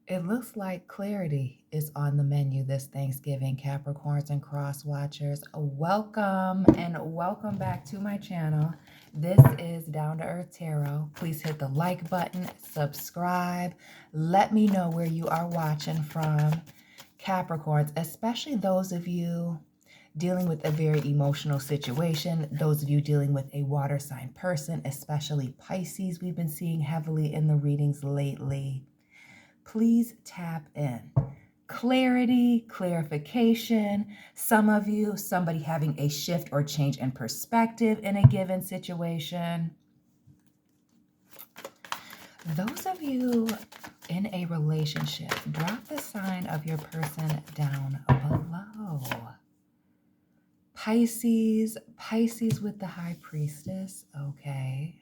It looks like clarity is on the menu this Thanksgiving, Capricorns and Cross Watchers. Welcome and welcome back to my channel. This is Down to Earth Tarot. Please hit the like button, subscribe. Let me know where you are watching from. Capricorns, especially those of you dealing with a very emotional situation, those of you dealing with a water sign person, especially Pisces, we've been seeing heavily in the readings lately. Please tap in. Clarity, clarification. Some of you, somebody having a shift or change in perspective in a given situation. Those of you in a relationship, drop the sign of your person down below. Pisces with the High Priestess. Okay.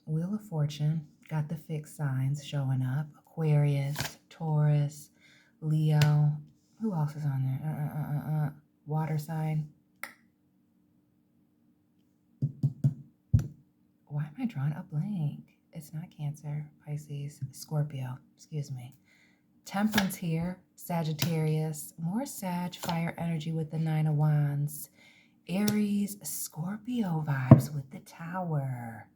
Wheel of Fortune. Got the fixed signs showing up. Aquarius, Taurus, Leo. Who else is on there? Water sign. Why am I drawing a blank? It's not Cancer, Pisces, Scorpio. Excuse me. Temperance here. Sagittarius. More Sag, fire energy with the Nine of Wands. Aries, Scorpio vibes with the Tower.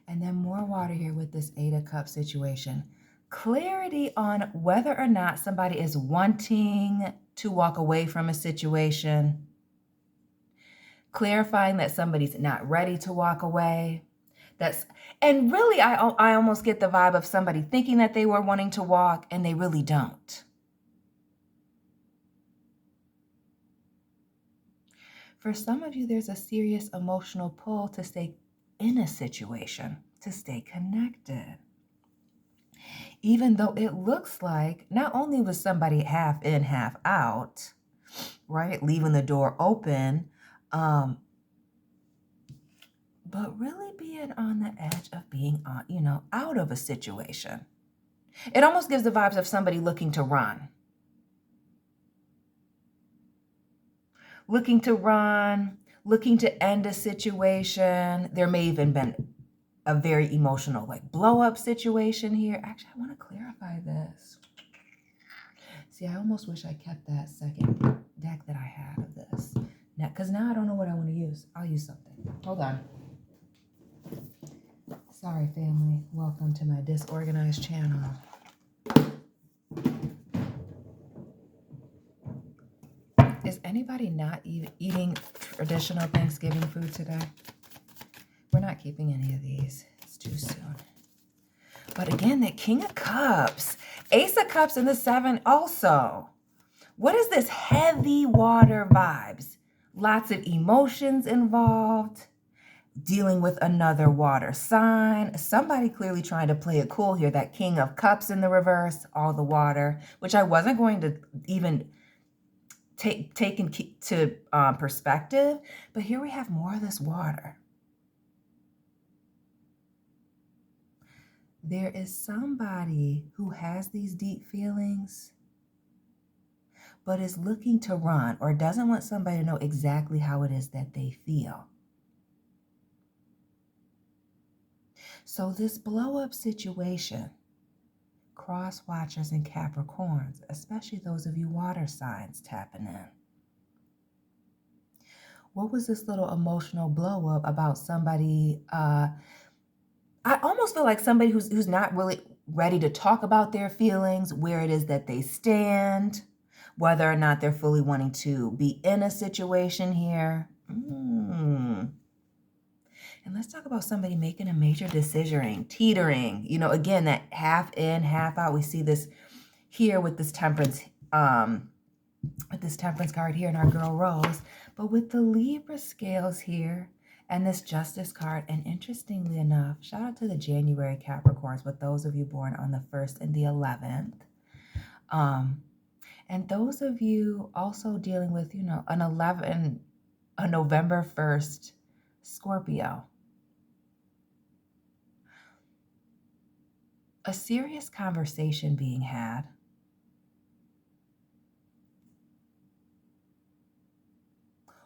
And then more water here with this Eight of Cups situation. Clarity on whether or not somebody is wanting to walk away from a situation. Clarifying that somebody's not ready to walk away. And really, I almost get the vibe of somebody thinking that they were wanting to walk and they really don't. For some of you, there's a serious emotional pull to stay in a situation, to stay connected. Even though it looks like not only was somebody half in, half out, right, leaving the door open, but really being on the edge of being out of a situation. It almost gives the vibes of somebody looking to run. Looking to end a situation. There may even been a very emotional blow up situation here. Actually, I want to clarify this. See, I almost wish I kept that second deck that I had of this. Because now I don't know what I want to use. I'll use something. Hold on. Sorry, family. Welcome to my disorganized channel. Is anybody not eating traditional Thanksgiving food today? We're not keeping any of these. It's too soon. But again, the King of Cups. Ace of Cups in the 7 also. What is this heavy water vibes? Lots of emotions involved. Dealing with another water sign. Somebody clearly trying to play it cool here. That King of Cups in the reverse. All the water. Which I wasn't going to even take into perspective. But here we have more of this water. There is somebody who has these deep feelings, but is looking to run or doesn't want somebody to know exactly how it is that they feel. So this blow-up situation, cross watchers and Capricorns, especially those of you water signs tapping in. What was this little emotional blow-up about somebody? I almost feel like somebody who's not really ready to talk about their feelings, where it is that they stand, whether or not they're fully wanting to be in a situation here. And let's talk about somebody making a major decision, teetering. Again, that half in, half out. We see this here with this temperance, card here in our girl Rose, but with the Libra scales here. And this Justice card, and interestingly enough, shout out to the January Capricorns, but those of you born on the 1st and the 11th. And those of you also dealing with, a November 1st Scorpio. A serious conversation being had.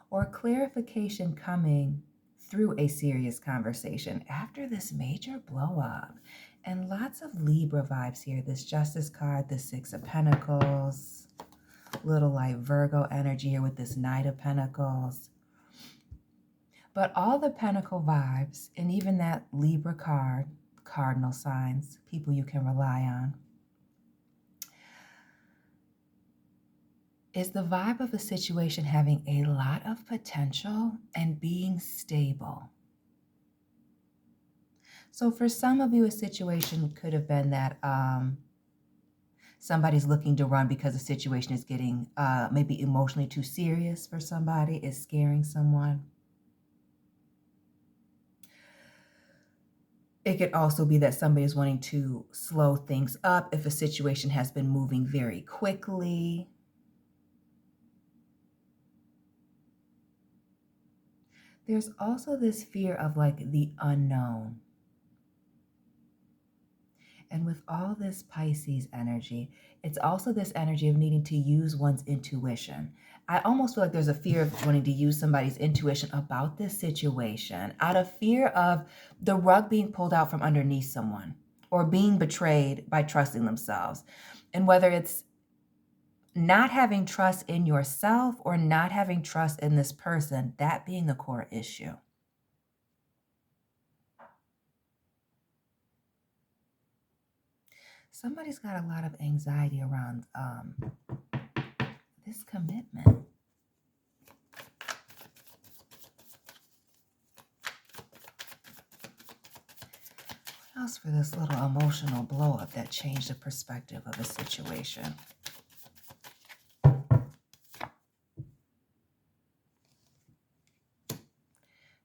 Or clarification coming through a serious conversation after this major blow up. And lots of Libra vibes here. This Justice card, the Six of Pentacles, little like Virgo energy here with this Knight of Pentacles. But all the Pentacle vibes, and even that Libra card, cardinal signs, people you can rely on, is the vibe of a situation having a lot of potential and being stable. So for some of you, a situation could have been that somebody's looking to run because the situation is getting maybe emotionally too serious for somebody, is scaring someone. It could also be that somebody is wanting to slow things up if a situation has been moving very quickly. There's also this fear of like the unknown. And with all this Pisces energy, it's also this energy of needing to use one's intuition. I almost feel like there's a fear of wanting to use somebody's intuition about this situation out of fear of the rug being pulled out from underneath someone or being betrayed by trusting themselves. And whether it's not having trust in yourself or not having trust in this person, that being the core issue. Somebody's got a lot of anxiety around this commitment. What else for this little emotional blow up that changed the perspective of a situation?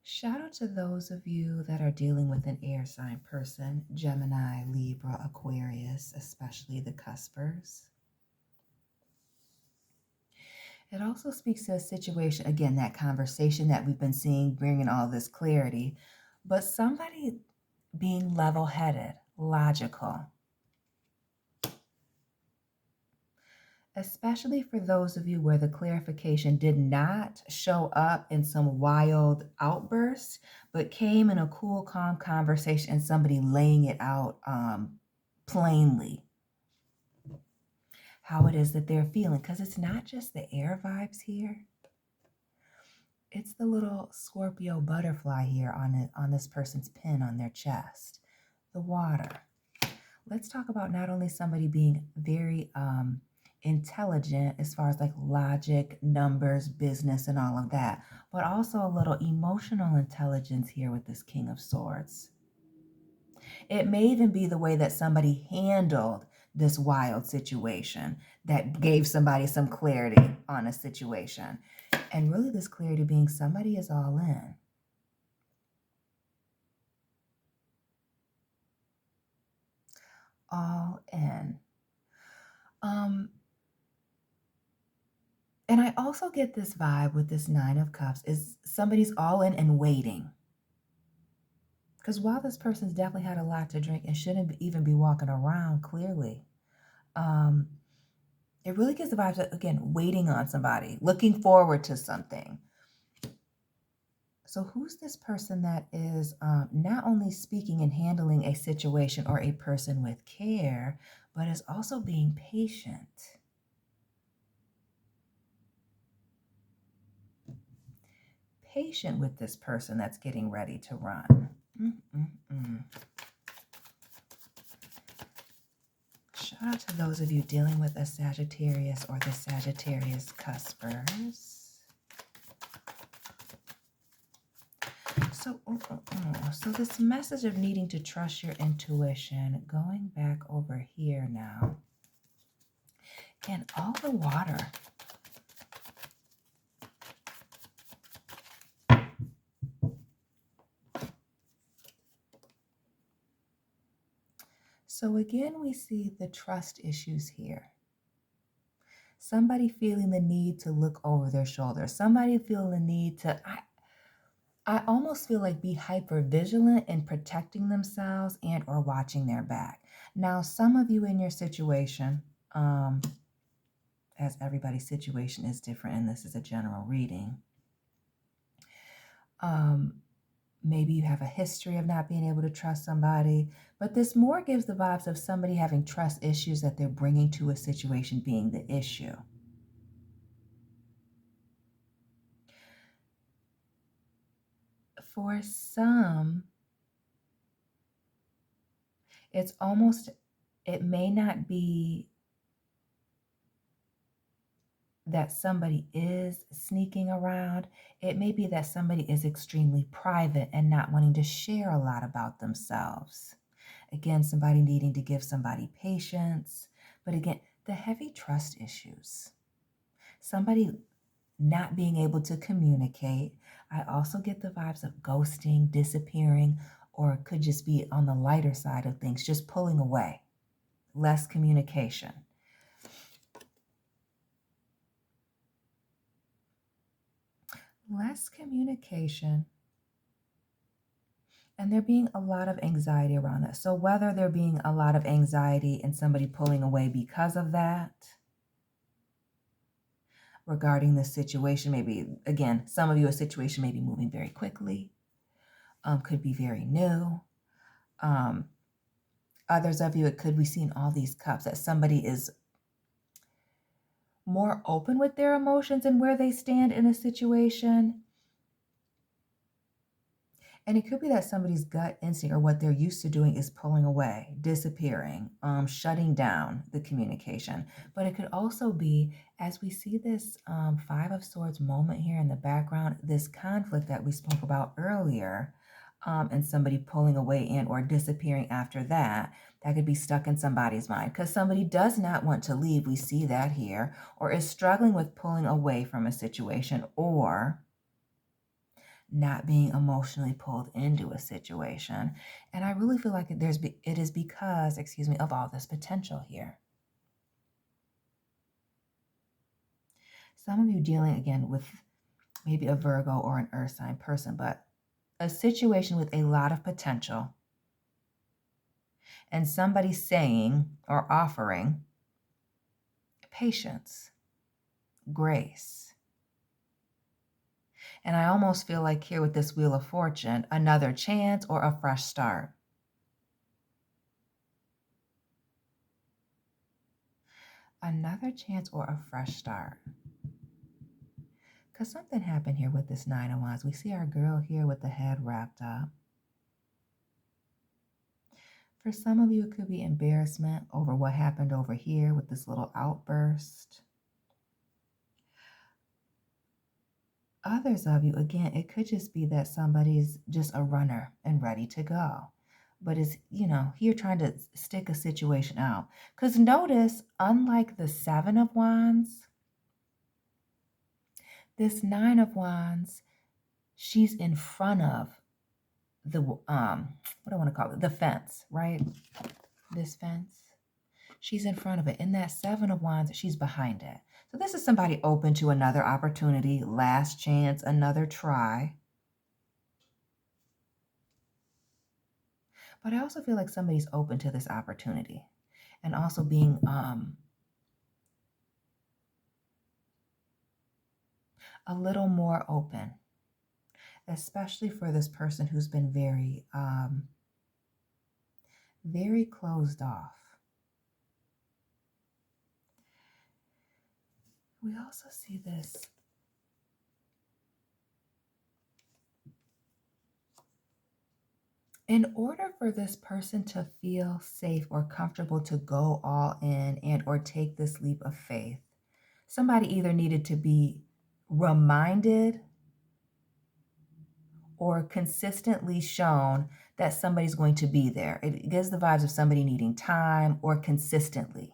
Shout out to those of you that are dealing with an air sign person, Gemini, Libra, Aquarius, especially the cuspers. It also speaks to a situation, again, that conversation that we've been seeing, bringing all this clarity, but somebody being level-headed, logical. Especially for those of you where the clarification did not show up in some wild outburst, but came in a cool, calm conversation and somebody laying it out plainly. How it is that they're feeling. Because it's not just the air vibes here. It's the little Scorpio butterfly here on this person's pin on their chest. The water. Let's talk about not only somebody being very intelligent as far as like logic, numbers, business, and all of that, but also a little emotional intelligence here with this King of Swords. It may even be the way that somebody handled this wild situation that gave somebody some clarity on a situation. And really this clarity being somebody is all in. All in. And I also get this vibe with this Nine of Cups is somebody's all in and waiting. Because while this person's definitely had a lot to drink and shouldn't even be walking around clearly, it really gives the vibes of, again, waiting on somebody, looking forward to something. So who's this person that is not only speaking and handling a situation or a person with care, but is also being patient? Patient with this person that's getting ready to run. Shout out to those of you dealing with a Sagittarius or the Sagittarius cuspers. So this message of needing to trust your intuition, going back over here now, and all the water. So again, we see the trust issues here. Somebody feeling the need to look over their shoulder. Somebody feeling the need to, I almost feel like be hyper vigilant in protecting themselves and or watching their back. Now, some of you in your situation, as everybody's situation is different, and this is a general reading, Maybe you have a history of not being able to trust somebody, but this more gives the vibes of somebody having trust issues that they're bringing to a situation being the issue. For some, it's almost, it may not be that somebody is sneaking around. It may be that somebody is extremely private and not wanting to share a lot about themselves. Again, somebody needing to give somebody patience. But again, the heavy trust issues. Somebody not being able to communicate. I also get the vibes of ghosting, disappearing, or it could just be on the lighter side of things, just pulling away. Less communication. Less communication. And there being a lot of anxiety around that. So whether there being a lot of anxiety and somebody pulling away because of that, regarding the situation, maybe, again, some of you, a situation may be moving very quickly, could be very new. Others of you, it could be seeing all these cups, that somebody is more open with their emotions and where they stand in a situation. And it could be that somebody's gut instinct or what they're used to doing is pulling away, disappearing, shutting down the communication. But it could also be, as we see this Five of Swords moment here in the background, this conflict that we spoke about earlier, and somebody pulling away in or disappearing after that, that could be stuck in somebody's mind because somebody does not want to leave. We see that here, or is struggling with pulling away from a situation, or not being emotionally pulled into a situation. And I really feel like it is because, of all this potential here. Some of you dealing again with maybe a Virgo or an earth sign person, but a situation with a lot of potential, and somebody saying or offering patience, grace. And I almost feel like here with this Wheel of Fortune, another chance or a fresh start. Another chance or a fresh start. Because something happened here with this Nine of Wands. We see our girl here with the head wrapped up. For some of you, it could be embarrassment over what happened over here with this little outburst. Others of you, again, it could just be that somebody's just a runner and ready to go, but is, here trying to stick a situation out. Because notice, unlike the Seven of Wands, this Nine of Wands, she's in front of the, what do I want to call it? The fence, right? This fence. She's in front of it. In that Seven of Wands, she's behind it. So this is somebody open to another opportunity, last chance, another try. But I also feel like somebody's open to this opportunity and also being a little more open, especially for this person who's been very, very closed off. We also see this in order for this person to feel safe or comfortable to go all in and or take this leap of faith, somebody either needed to be reminded or consistently shown that somebody's going to be there. It gives the vibes of somebody needing time or consistency.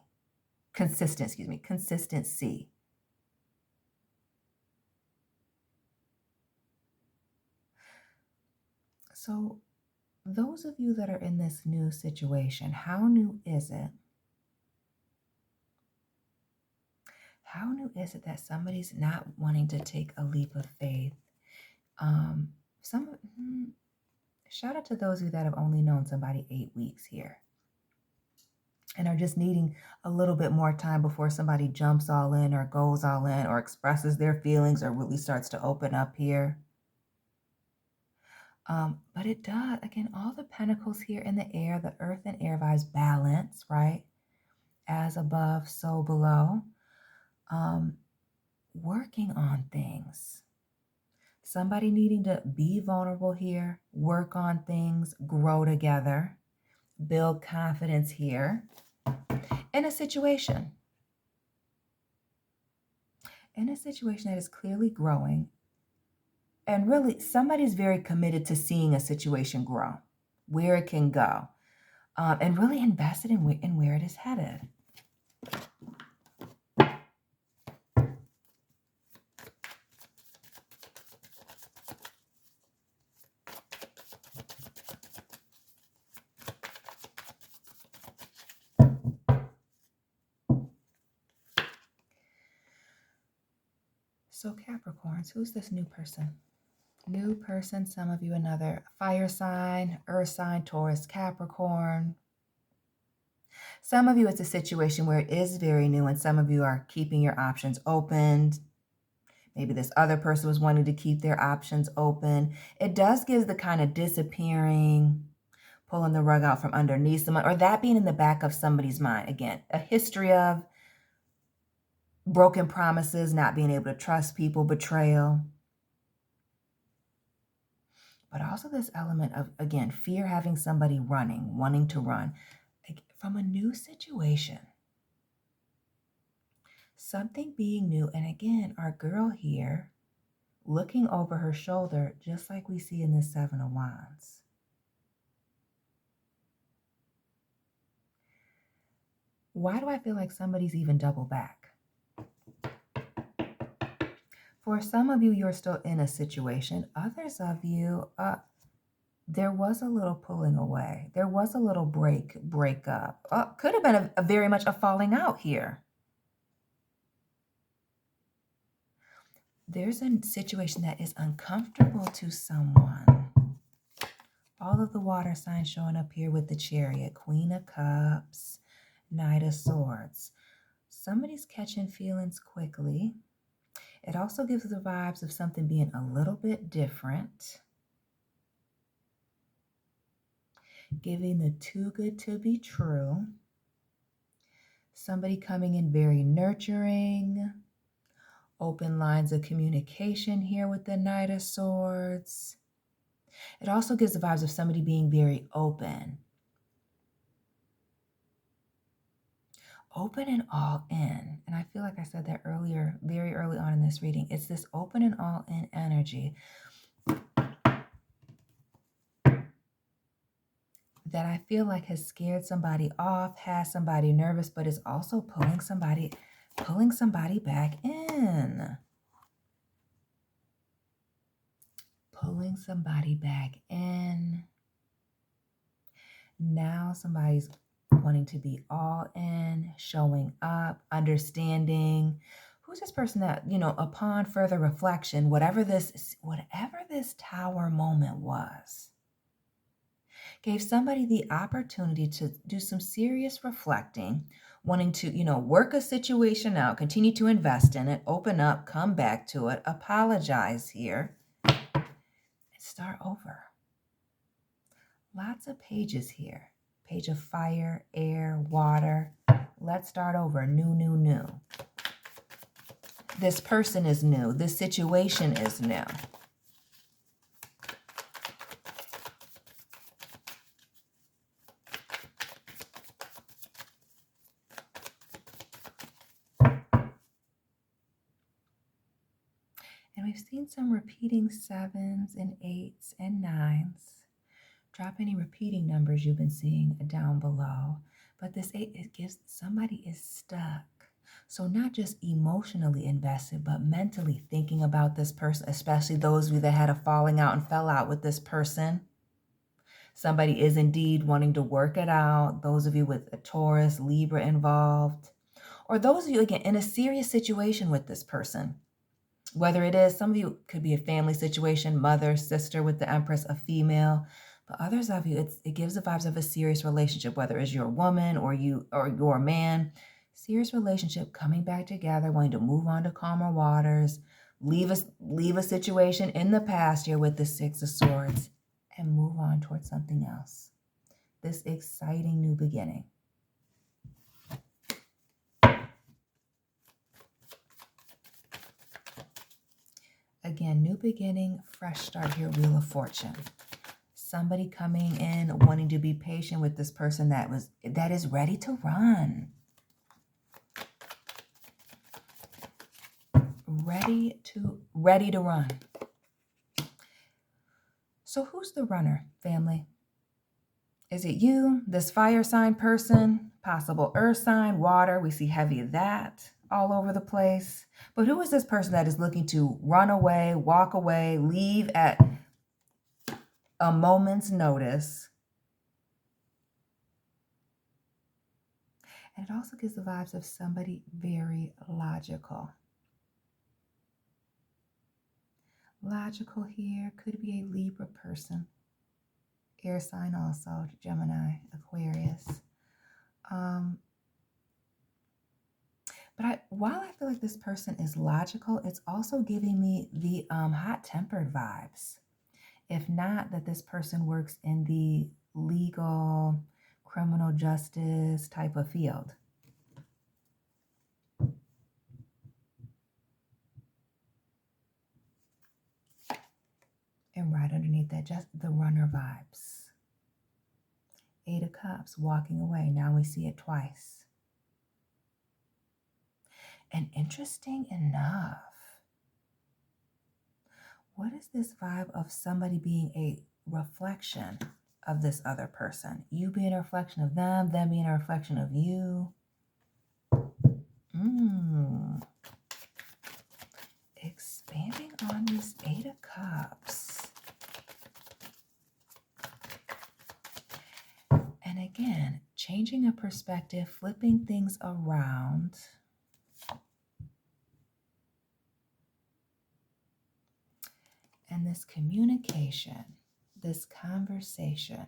So those of you that are in this new situation, how new is it? How new is it that somebody's not wanting to take a leap of faith? Shout out to those of you that have only known somebody 8 weeks here and are just needing a little bit more time before somebody jumps all in or goes all in or expresses their feelings or really starts to open up here. But it does, again, all the pentacles here in the air, the earth and air vibes balance, right? As above, so below. Working on things. Somebody needing to be vulnerable here, work on things, grow together, build confidence here in a situation. In a situation that is clearly growing. And really, somebody's very committed to seeing a situation grow, where it can go, and really invested in where it is headed. So Capricorns, who's this new person? New person, some of you another fire sign, earth sign, Taurus, Capricorn. Some of you, it's a situation where it is very new, and some of you are keeping your options open. Maybe this other person was wanting to keep their options open. It does give the kind of disappearing, pulling the rug out from underneath someone, or that being in the back of somebody's mind. Again, a history of broken promises, not being able to trust people, betrayal. But also this element of, again, fear having somebody running, wanting to run from a new situation. Something being new. And again, our girl here looking over her shoulder, just like we see in the Seven of Wands. Why do I feel like somebody's even double back? For some of you, you're still in a situation. Others of you, there was a little pulling away. There was a little breakup. Could have been a very much a falling out here. There's a situation that is uncomfortable to someone. All of the water signs showing up here with the Chariot, Queen of Cups, Knight of Swords. Somebody's catching feelings quickly. It also gives the vibes of something being a little bit different. Giving the too good to be true. Somebody coming in very nurturing. Open lines of communication here with the Knight of Swords. It also gives the vibes of somebody being very open. Open and all in. And I feel like I said that earlier, very early on in this reading. It's this open and all in energy that I feel like has scared somebody off, has somebody nervous, but is also pulling somebody back in. Pulling somebody back in. Now somebody's wanting to be all in, showing up, understanding. Who's this person that, upon further reflection, whatever this tower moment was, gave somebody the opportunity to do some serious reflecting, wanting to, work a situation out, continue to invest in it, open up, come back to it, apologize here, and start over. Lots of pages here. Page of fire, air, water. Let's start over. New. This person is new. This situation is new. And we've seen some repeating 7s and 8s and 9s. Drop any repeating numbers you've been seeing down below. But this 8, it gives somebody is stuck. So not just emotionally invested, but mentally thinking about this person, especially those of you that had a falling out and fell out with this person. Somebody is indeed wanting to work it out. Those of you with a Taurus, Libra involved. Or those of you, again, in a serious situation with this person. Whether it is, some of you could be a family situation, mother, sister with the Empress, a female. But others of you, it gives the vibes of a serious relationship, whether it's your woman or your man. Serious relationship, coming back together, wanting to move on to calmer waters, leave a situation in the past here with the 6 of Swords and move on towards something else. This exciting new beginning. Again, new beginning, fresh start here, Wheel of Fortune. Somebody coming in wanting to be patient with this person that is ready to run. Ready to run. So who's the runner, family? Is it you, this fire sign person, possible earth sign, water? We see heavy of that all over the place. But who is this person that is looking to run away, walk away, leave at a moment's notice? And it also gives the vibes of somebody very logical. Logical here could be a Libra person. Air sign also, Gemini, Aquarius. But while I feel like this person is logical, it's also giving me the hot-tempered vibes. If not, that this person works in the legal, criminal justice type of field. And right underneath that, just the runner vibes. 8 of Cups, walking away. Now we see it twice. And interesting enough, what is this vibe of somebody being a reflection of this other person? You being a reflection of them being a reflection of you. Expanding on this 8 of Cups. And again, changing a perspective, flipping things around. And this communication, this conversation.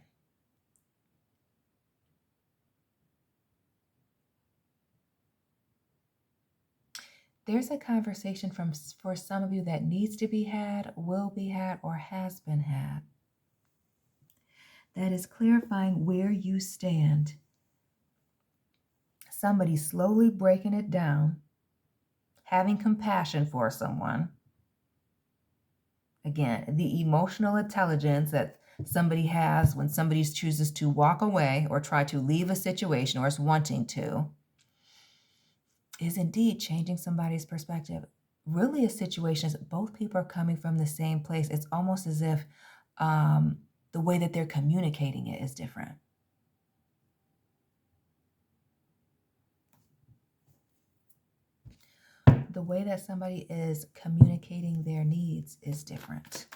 There's a conversation for some of you that needs to be had, will be had, or has been had. That is clarifying where you stand. Somebody slowly breaking it down, having compassion for someone. Again, the emotional intelligence that somebody has when somebody chooses to walk away or try to leave a situation or is wanting to is indeed changing somebody's perspective. Really, a situation is both people are coming from the same place. It's almost as if the way that they're communicating it is different. The way that somebody is communicating their needs is different.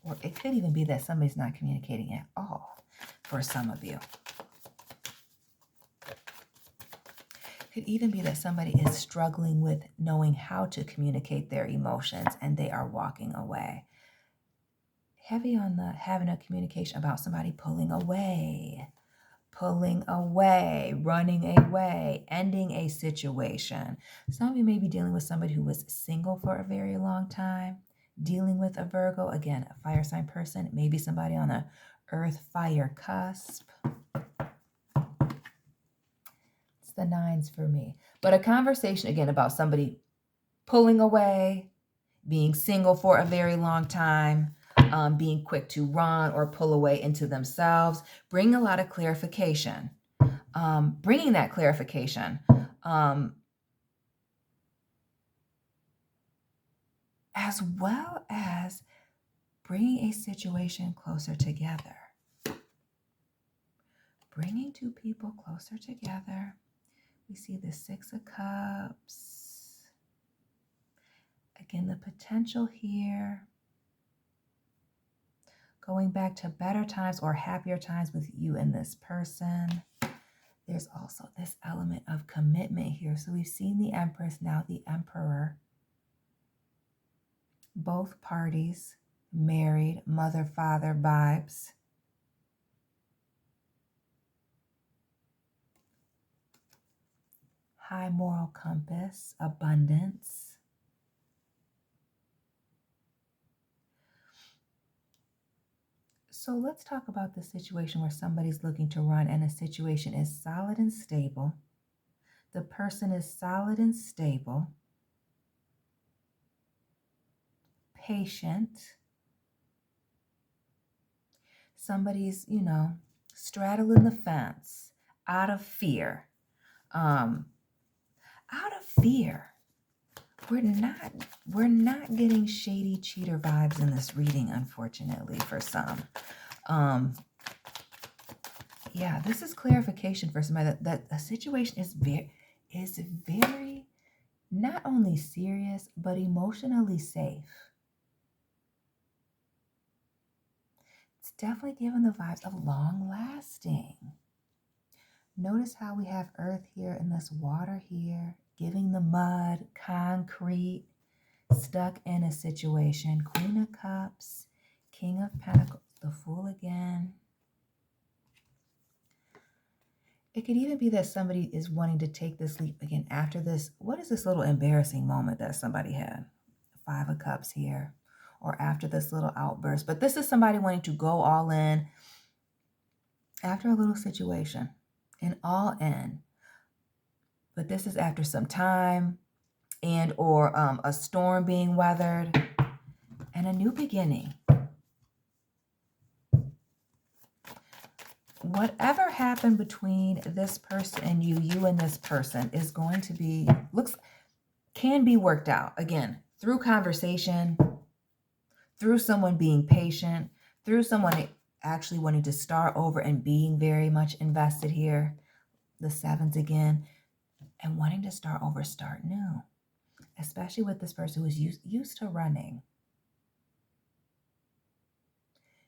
Or it could even be that somebody's not communicating at all for some of you. Could even be that somebody is struggling with knowing how to communicate their emotions and they are walking away. Heavy on the having a communication about somebody pulling away, running away, ending a situation. Some of you may be dealing with somebody who was single for a very long time, dealing with a Virgo, again, a fire sign person, maybe somebody on a earth-fire cusp. It's the 9s for me. But a conversation, again, about somebody pulling away, being single for a very long time, being quick to run or pull away into themselves, bring a lot of clarification. Bringing that clarification as well as bringing a situation closer together. Bringing two people closer together. We see the 6 of Cups. Again, the potential here. Going back to better times or happier times with you and this person. There's also this element of commitment here. So we've seen the Empress, now the Emperor. Both parties married, mother-father vibes. High moral compass, abundance. So let's talk about the situation where somebody's looking to run and a situation is solid and stable. The person is solid and stable, patient. Somebody's, straddling the fence out of fear. Out of fear. We're not getting shady cheater vibes in this reading, unfortunately, for some. Yeah, this is clarification for somebody that a situation is very not only serious, but emotionally safe. It's definitely giving the vibes of long lasting. Notice how we have earth here and this water here, giving the mud, concrete, stuck in a situation. Queen of Cups, King of Pentacles, the Fool again. It could even be that somebody is wanting to take this leap again after this. What is this little embarrassing moment that somebody had? Five of Cups here, or after this little outburst. But this is somebody wanting to go all in after a little situation, and all in. But this is after some time and or a storm being weathered and a new beginning. Whatever happened between this person and you and this person is going to be, can be worked out. Again, through conversation, through someone being patient, through someone actually wanting to start over and being very much invested here. The sevens again, and wanting to start over, start new. Especially with this person who is used to running.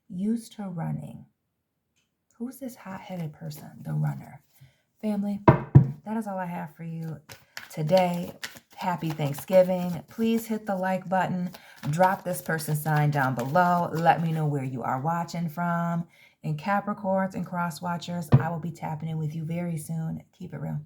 Used to running. Who's this hot-headed person? The runner. Family, that is all I have for you today. Happy Thanksgiving. Please hit the like button. Drop this person's sign down below. Let me know where you are watching from. And Capricorns and cross watchers, I will be tapping in with you very soon. Keep it real.